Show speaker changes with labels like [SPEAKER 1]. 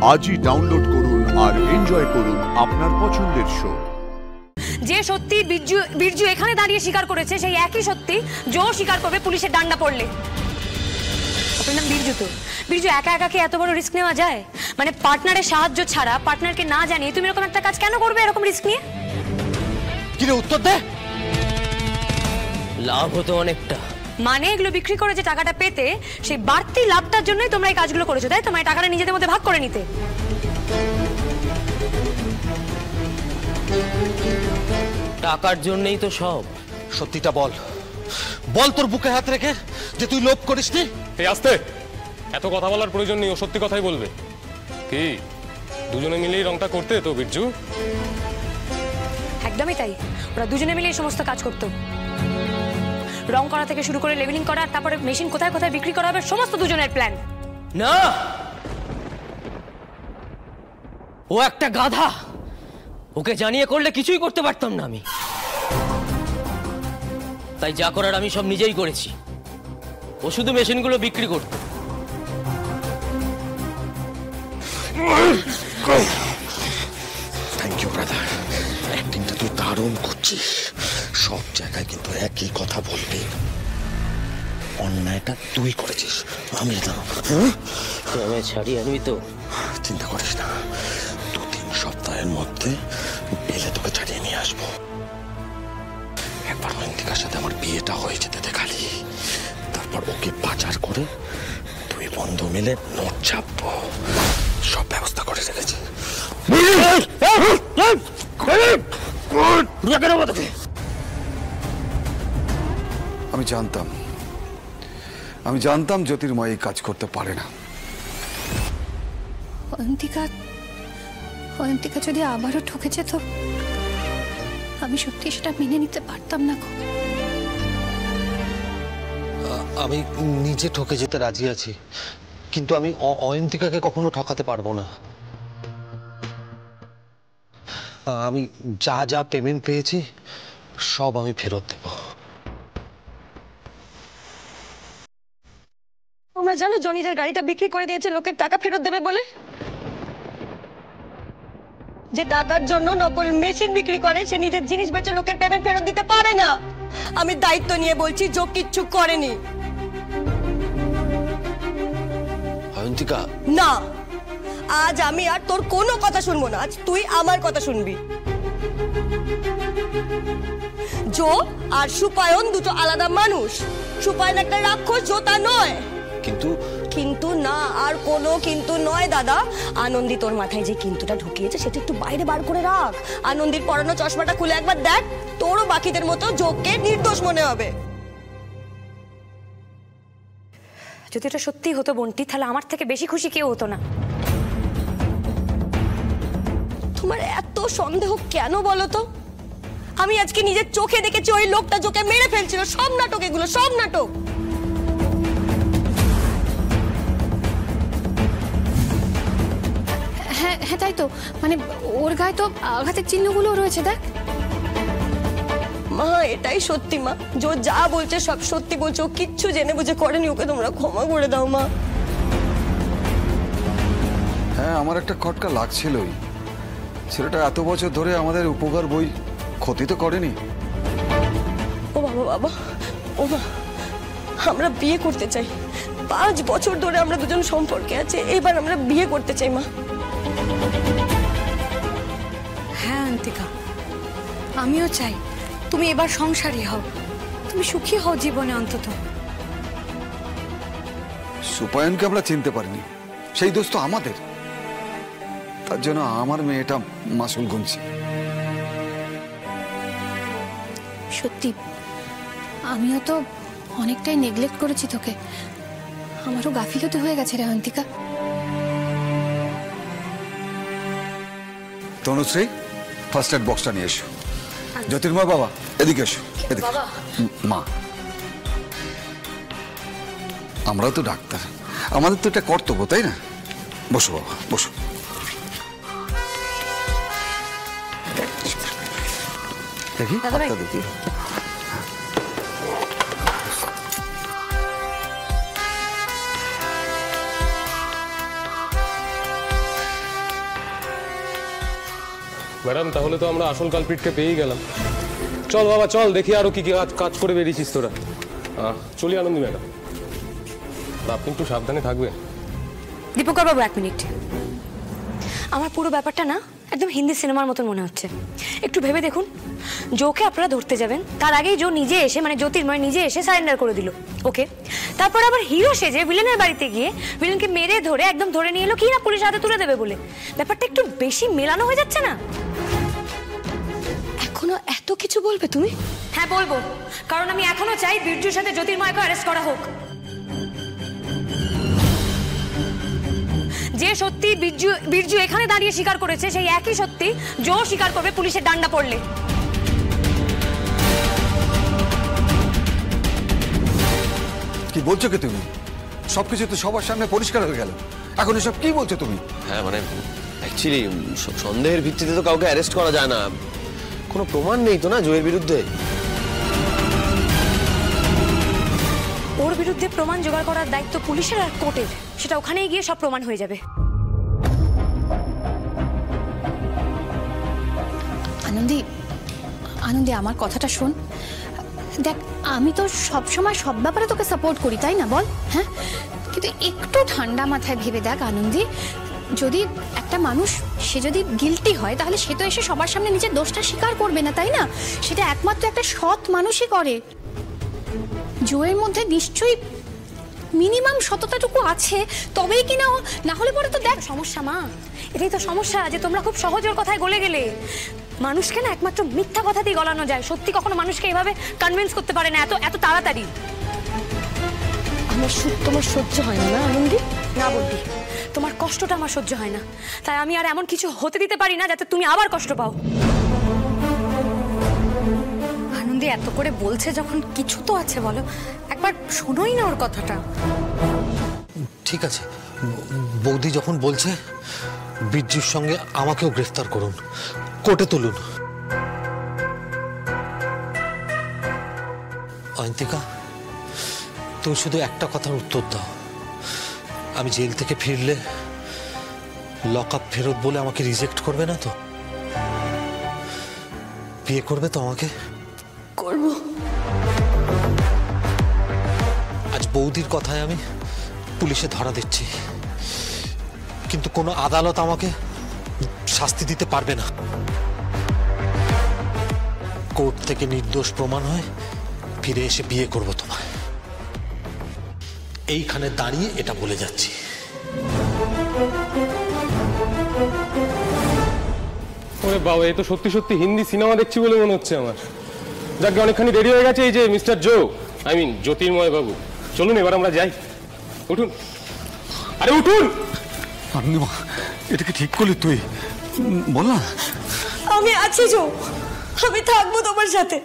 [SPEAKER 1] আজই ডাউনলোড করুন আর এনজয় করুন আপনার পছন্দের শো।
[SPEAKER 2] যে সত্যি বিরজু এখানে দাঁড়িয়ে স্বীকার করেছে, সেই একই সত্যি জো স্বীকার করবে পুলিশের ডান্ডা পড়লে। আপনার নাম বিরজু তো? বিরজু, একা একা কি এত বড় রিস্ক নেওয়া যায়? মানে পার্টনারের সাহায্য ছাড়া, পার্টনারকে না জানিয়ে তুমি এরকম একটা কাজ কেন করবে, এরকম রিস্ক নিয়ে?
[SPEAKER 3] কি রে, উত্তর দে। লাভ হতো অনেকটা।
[SPEAKER 2] মানে এগুলো বিক্রি করে যে টাকাটা পেতে, সেই বাড়তি লাভটার জন্যই তোমরা এই কাজগুলো করেছো, তাই? তোমার টাকাটা নিজেদের মধ্যে ভাগ করে নিতে।
[SPEAKER 3] টাকার জন্যই তো সব। সত্যিটা বল, বল তোর বুকে হাত রেখে যে তুই লোভ করিসনি।
[SPEAKER 4] এই আস্তে, এত কথা বলার প্রয়োজন নেই, ও সত্যি কথাই বলবে। কি দুজনে মিলেই রংটা করতে তো বিরজু?
[SPEAKER 2] একদমই তাই, ওরা দুজনে মিলে এই সমস্ত কাজ করতো। রং করা থেকে শুরু করে লেভেলিং করা, তারপরে মেশিন কোথায় কোথায় বিক্রি করা হবে, সমস্ত দুজনের প্ল্যান।
[SPEAKER 3] না, ও একটা গাধা। ওকে জানিয়ে করলে কিছুই করতে পারতাম না আমি। তাই যা করার আমি সব নিজেই করেছি। ও শুধু মেশিনগুলো বিক্রি করত।
[SPEAKER 5] থ্যাংক ইউ ব্রাদার, অ্যাক্টিংটা তুই দারুণ করছিস। সব জায়গায় কিন্তু একই কথা বলবি। অন্যায়টা তুই করেছিস, আমি না।
[SPEAKER 3] আমায় ছাড়িয়ে আনবি তো?
[SPEAKER 5] চিন্তা করিস না, 2-3 সপ্তাহের মধ্যে পেলে তোকে ছাড়িয়ে নিয়ে আসবো। একবার অয়ন্তিকার সাথে আমার বিয়েটা হয়ে যেতে দে খালি, তারপর ওকে পাচার করে তুই বন্ধু মিলে নোট ছাপবো। সব ব্যবস্থা করে রেখেছি।
[SPEAKER 6] আমি জানতাম জ্যোতির্ময় এই কাজ করতে পারে না।
[SPEAKER 7] অয়ন্তিকা যদি আবারও ঠকেছে তো আমি সত্যি সেটা মেনে নিতে পারতাম না।
[SPEAKER 5] আমি নিজে ঠকে যেতে রাজি আছি, কিন্তু আমি অয়ন্তিকাকে কখনো ঠকাতে পারবো না। আমি যা যা পেমেন্ট পেয়েছি সব আমি ফেরত দেব।
[SPEAKER 2] তোমরা জানো জনিদের গাড়িটা বিক্রি করে দিয়েছে লোকের টাকা ফেরত দেবে বলে? যে টাকার জন্য নকল মেশিন বিক্রি করে, সে নিজের জিনিস বেচে লোকের পেমেন্ট ফেরত দিতে পারে না। আমি দায়িত্ব নিয়ে বলছি, জো কিচ্ছু করেনি।
[SPEAKER 5] অয়ন্তিকা,
[SPEAKER 2] না, আজ আমি আর তোর কোনো কথা শুনবো না। আজ তুই আমার কথা শুনবি। জো আর সুপায়ন দুটো আলাদা মানুষ। সুপায়ন একটা রাক্ষস, জো তা নয়। কিন্তু না, আর কোনো কিন্তু নয় দাদা। আনন্দী তোর মাথায় যে কিন্তুটা ঢুকিয়েছে সেটা একটু বাইরে বার করে রাখ। আনন্দীর পরানো চশমাটা খুলে একবার দেখ, তোরও বাকিদের মতো যোগকে নির্দোষ মনে হবে। যদি এটা সত্যি হতো বন্টি, তাহলে আমার থেকে বেশি খুশি কেউ হতো না। তোমার এত সন্দেহ কেন বলো তো? আমি আজকে নিজের চোখে দেখেছি ওই লোকটা জোকে মেরে ফেলছিল। সব নাটক এগুলো, সব নাটক।
[SPEAKER 7] হ্যাঁ হ্যাঁ, তাই তো। মানে ওর গায়ে তো আঘাতের চিহ্নগুলো রয়েছে, দেখ।
[SPEAKER 2] মা, এটাই সত্যি মা। জো যা বলছে সব সত্যি বলছে। ও কিচ্ছু জেনে বুঝে করেনি। ওকে তোমরা ক্ষমা করে দাও মা।
[SPEAKER 6] হ্যাঁ, আমার একটা খটকা লাগছিলই। ছেলেটা এত বছর ধরে আমাদের উপকার বই ক্ষতি তো করেনি।
[SPEAKER 2] ও বাবা, বাবা, ও মা, আমরা বিয়ে করতে চাই। 5 বছর ধরে আমরা দুজন সম্পর্কে আছি, এবার আমরা বিয়ে করতে চাই মা।
[SPEAKER 7] হ্যাঁ অয়ন্তিকা, আমিও চাই তুমি এবার সংসারী হও, তুমি সুখী হও জীবনে অন্তত।
[SPEAKER 6] সুপায়নকে আমরা চিনতে পারিনি, সেই দোষ তো আমাদের। তার জন্য আমার মেয়েটা মাসুল গুনছে।
[SPEAKER 7] সত্যি আমিও তো অনেকটাই নেগলেক্ট করেছি তোকে। আমারও গাফিলতি হয়ে গেছে রে অয়ন্তিকা।
[SPEAKER 6] তনুশ্রী, ফার্স্ট এড বক্সটা নিয়ে এসো। জ্যোতির্ময় বাবা, এদিকে এসো। এদিকে মা, আমরাও তো ডাক্তার, আমাদের তো এটা কর্তব্য, তাই না? বসো বাবা, বসো। দেখি দেখি।
[SPEAKER 4] ম্যাডাম তাহলে তো আমরা আসল কালপিটকে পেয়েই গেলাম। চল বাবা চল, দেখি আরো কি কি কাজ করে বেরিয়েছিস তোরা। চলি আনন্দি ম্যাডাম, আপনি একটু সাবধানে থাকবেন।
[SPEAKER 8] দীপঙ্কর বাবু, 1 মিনিট। আমার পুরো ব্যাপারটা না একদম হিন্দি সিনেমার মতন মনে হচ্ছে। একটু ভেবে দেখুন, জোকে আপনারা ধরতে যাবেন, তার আগেই জো নিজে এসে, মানে জ্যোতির্ময় নিজে এসে সারেন্ডার করে দিল। ওকে, তারপর আবার হিরো সেজে ভিলেনের বাড়িতে গিয়ে ভিলেনকে মেরে ধরে একদম ধরে নিয়ে এলো কি না পুলিশ হাতে তুলে দেবে বলে। ব্যাপারটা একটু বেশি মেলানো হয়ে যাচ্ছে না?
[SPEAKER 2] এখনো এত কিছু বলবে তুমি?
[SPEAKER 8] হ্যাঁ বলবো, কারণ আমি এখনো চাই বীরজুর সাথে জ্যোতির্ময়কে অ্যারেস্ট করা হোক। যে সত্যি বীরজু এখানে দাঁড়িয়ে স্বীকার করেছে, সেই একই সত্যি জো স্বীকার করবে পুলিশের ডান্ডা পড়লে।
[SPEAKER 6] কি বলছো কি তুমি? সবকিছু তো সবার সামনে পরিষ্কার হয়ে গেল, এখন এসব কি বলছো তুমি?
[SPEAKER 3] হ্যাঁ মানে অ্যাকচুয়ালি সন্দেহের ভিত্তিতে তো কাউকে অ্যারেস্ট করা যায় না, কোনো প্রমাণ নেই তো না জয়ের বিরুদ্ধে।
[SPEAKER 8] ওর বিরুদ্ধে প্রমাণ জোগাড় করার দায়িত্ব পুলিশের আর কোর্টের, সেটা ওখানেই গিয়ে সব প্রমাণ হয়ে যাবে।
[SPEAKER 7] আনন্দি, আনন্দি আমার কথাটা শোন। দেখ, আমি তো সবসময় সব ব্যাপারে তোকে সাপোর্ট করি, তাই না বল? হ্যাঁ, কিন্তু একটু ঠান্ডা মাথায় ভেবে দেখ আনন্দি, যদি একটা মানুষ সে যদি গিলটি হয় তাহলে সে তো এসে সবার সামনে নিজের দোষটা স্বীকার করবে না, তাই না? সেটা একমাত্র একটা সৎ মানুষই করে। জোয়ের মধ্যে নিশ্চয়ই মিনিমাম সততাটুকু আছে, তবেই কিনা না হলে পরে তো দেখ
[SPEAKER 8] সমস্যা মা, এটাই তো সমস্যা যে তোমরা খুব সহজ ওর কথায় গলে গেলে। মানুষকে না একমাত্র মিথ্যা কথাতেই গলানো যায়, সত্যি কখনো মানুষকে এইভাবে কনভিন্স করতে পারে না এত তাড়াতাড়ি।
[SPEAKER 2] তোমার সহ্য হয় না আনন্দি?
[SPEAKER 8] না বলবি, তোমার কষ্টটা আমার সহ্য হয় না, তাই আমি আর এমন কিছু হতে দিতে পারি না যাতে তুমি আবার কষ্ট পাও।
[SPEAKER 2] আনন্দি এত করে বলছে যখন, কিছু তো আছে বলো, একবার শোনোই না ওর কথাটা।
[SPEAKER 5] ঠিক আছে, বৌদি যখন বলছে বীরজুর সঙ্গে আমাকেও গ্রেফতার করুন, কোর্টে তুলুন। অয়ন্তিকা, তুমি শুধু একটা কথার উত্তর দাও, আমি জেল থেকে ফিরলে লক আপ ফেরত বলে আমাকে রিজেক্ট করবে না তো? বিয়ে করবে তো আমাকে?
[SPEAKER 2] করব।
[SPEAKER 5] আজ বৌদির কথায় আমি পুলিশে ধরা দিচ্ছি, কিন্তু কোনো আদালত আমাকে শাস্তি দিতে পারবে না। কোর্ট থেকে নির্দোষ প্রমাণ হয় ফিরে এসে বিয়ে করব তোমায়, এইখানে দাঁড়িয়ে এটা বলে যাচ্ছি।
[SPEAKER 4] ওরে বাবা, এই তো সত্যি সত্যি হিন্দি সিনেমা দেখছি বলে মনে হচ্ছে আমার। যাকে অনেকখানি রেডি হয়ে গেছে এই যে মিস্টার জো, আই মিন জ্যোতির্ময় বাবু। চলুন এবার আমরা যাই, উঠুন, আরে উঠুন।
[SPEAKER 6] এটা কি ঠিক করলি তুই? বল না।
[SPEAKER 2] আমি আছি জো, আমি থাকবো তোমার সাথে।